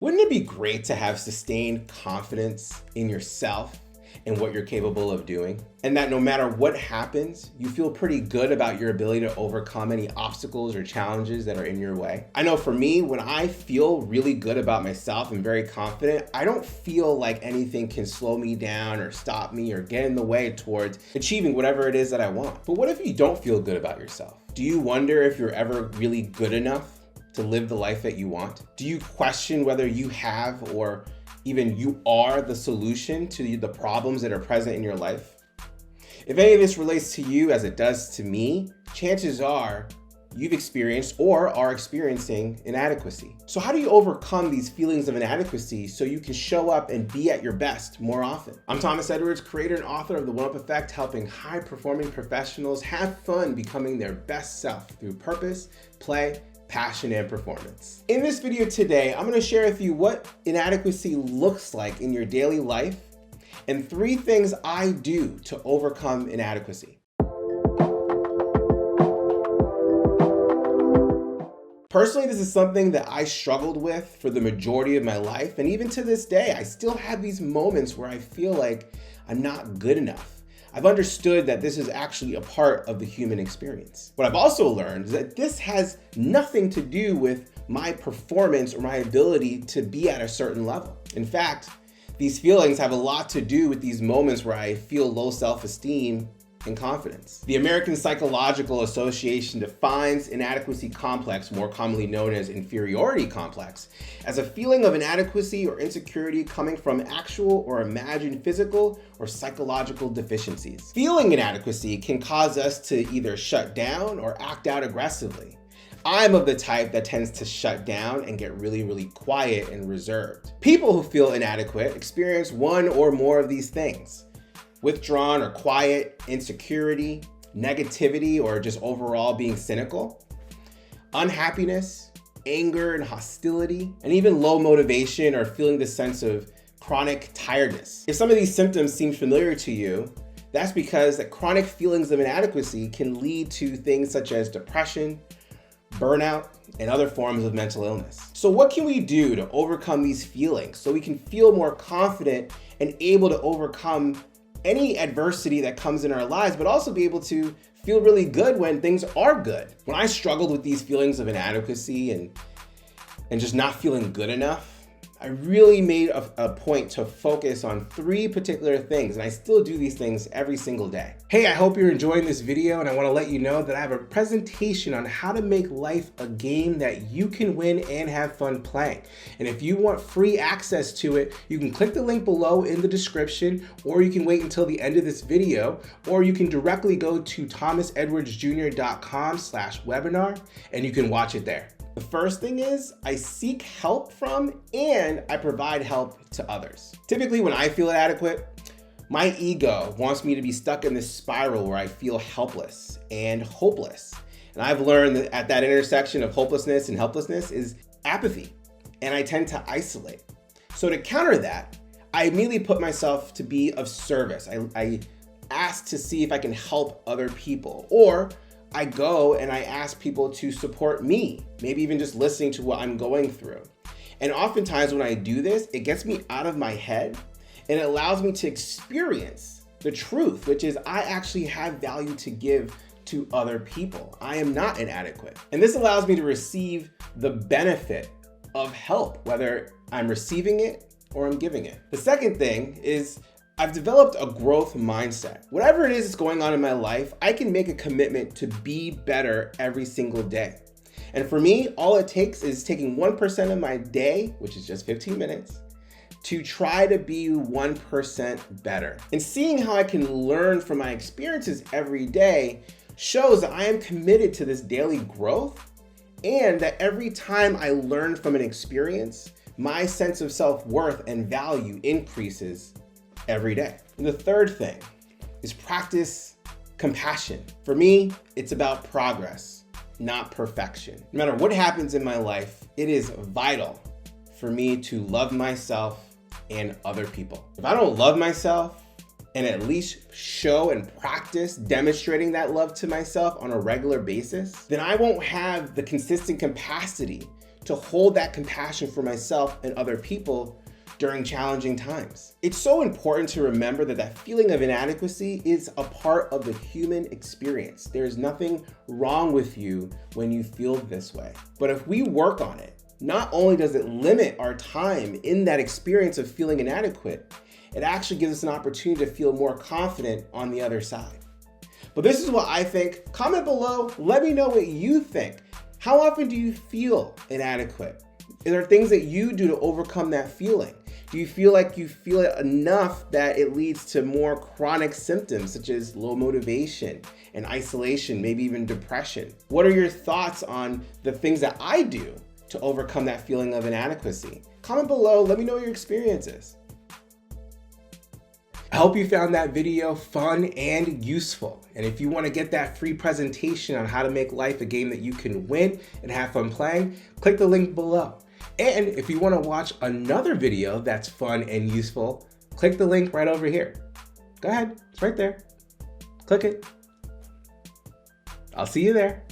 Wouldn't it be great to have sustained confidence in yourself and what you're capable of doing? And that no matter what happens, you feel pretty good about your ability to overcome any obstacles or challenges that are in your way? I know for me, when I feel really good about myself and very confident, I don't feel like anything can slow me down or stop me or get in the way towards achieving whatever it is that I want. But what if you don't feel good about yourself? Do you wonder if you're ever really good enough to live the life that you want? Do you question whether you have or even you are the solution to the problems that are present in your life? If any of this relates to you as it does to me, chances are you've experienced or are experiencing inadequacy. So how do you overcome these feelings of inadequacy so you can show up and be at your best more often? I'm Thomas Edwards, creator and author of The One Up Effect, helping high-performing professionals have fun becoming their best self through purpose, play, passion, and performance. In this video today, I'm going to share with you what inadequacy looks like in your daily life and 3 things I do to overcome inadequacy. Personally, this is something that I struggled with for the majority of my life, and even to this day, I still have these moments where I feel like I'm not good enough. I've understood that this is actually a part of the human experience. What I've also learned is that this has nothing to do with my performance or my ability to be at a certain level. In fact, these feelings have a lot to do with these moments where I feel low self-esteem and confidence. The American Psychological Association defines inadequacy complex, more commonly known as inferiority complex, as a feeling of inadequacy or insecurity coming from actual or imagined physical or psychological deficiencies. Feeling inadequacy can cause us to either shut down or act out aggressively. I'm of the type that tends to shut down and get really quiet and reserved. People who feel inadequate experience one or more of these things: withdrawn or quiet, insecurity, negativity, or just overall being cynical, unhappiness, anger and hostility, and even low motivation or feeling this sense of chronic tiredness. If some of these symptoms seem familiar to you, that's because that chronic feelings of inadequacy can lead to things such as depression, burnout, and other forms of mental illness. So what can we do to overcome these feelings so we can feel more confident and able to overcome any adversity that comes in our lives, but also be able to feel really good when things are good? When I struggled with these feelings of inadequacy and just not feeling good enough, I really made a point to focus on 3 particular things, and I still do these things every single day. Hey, I hope you're enjoying this video, and I want to let you know that I have a presentation on how to make life a game that you can win and have fun playing. And if you want free access to it, you can click the link below in the description, or you can wait until the end of this video, or you can directly go to thomasedwardsjr.com/webinar, and you can watch it there. The first thing is I seek help from and I provide help to others. Typically when I feel inadequate, my ego wants me to be stuck in this spiral where I feel helpless and hopeless. And I've learned that at that intersection of hopelessness and helplessness is apathy, and I tend to isolate. So to counter that, I immediately put myself to be of service. I ask to see if I can help other people, or I go and I ask people to support me, maybe even just listening to what I'm going through. And oftentimes when I do this, it gets me out of my head and it allows me to experience the truth, which is I actually have value to give to other people. I am not inadequate. And this allows me to receive the benefit of help, whether I'm receiving it or I'm giving it. The second thing is I've developed a growth mindset. Whatever it is that's going on in my life, I can make a commitment to be better every single day. And for me, all it takes is taking 1% of my day, which is just 15 minutes, to try to be 1% better. And seeing how I can learn from my experiences every day shows that I am committed to this daily growth, and that every time I learn from an experience, my sense of self-worth and value increases every day. And the third thing is practice compassion. For me, it's about progress, not perfection. No matter what happens in my life, it is vital for me to love myself and other people. If I don't love myself and at least show and practice demonstrating that love to myself on a regular basis, then I won't have the consistent capacity to hold that compassion for myself and other people during challenging times. It's so important to remember that that feeling of inadequacy is a part of the human experience. There's nothing wrong with you when you feel this way. But if we work on it, not only does it limit our time in that experience of feeling inadequate, it actually gives us an opportunity to feel more confident on the other side. But this is what I think. Comment below, let me know what you think. How often do you feel inadequate? Are there things that you do to overcome that feeling? Do you feel like you feel it enough that it leads to more chronic symptoms such as low motivation and isolation, maybe even depression? What are your thoughts on the things that I do to overcome that feeling of inadequacy? Comment below, let me know what your experience is. I hope you found that video fun and useful. And if you want to get that free presentation on how to make life a game that you can win and have fun playing, click the link below. And if you want to watch another video that's fun and useful, click the link right over here. Go ahead, it's right there. Click it. I'll see you there.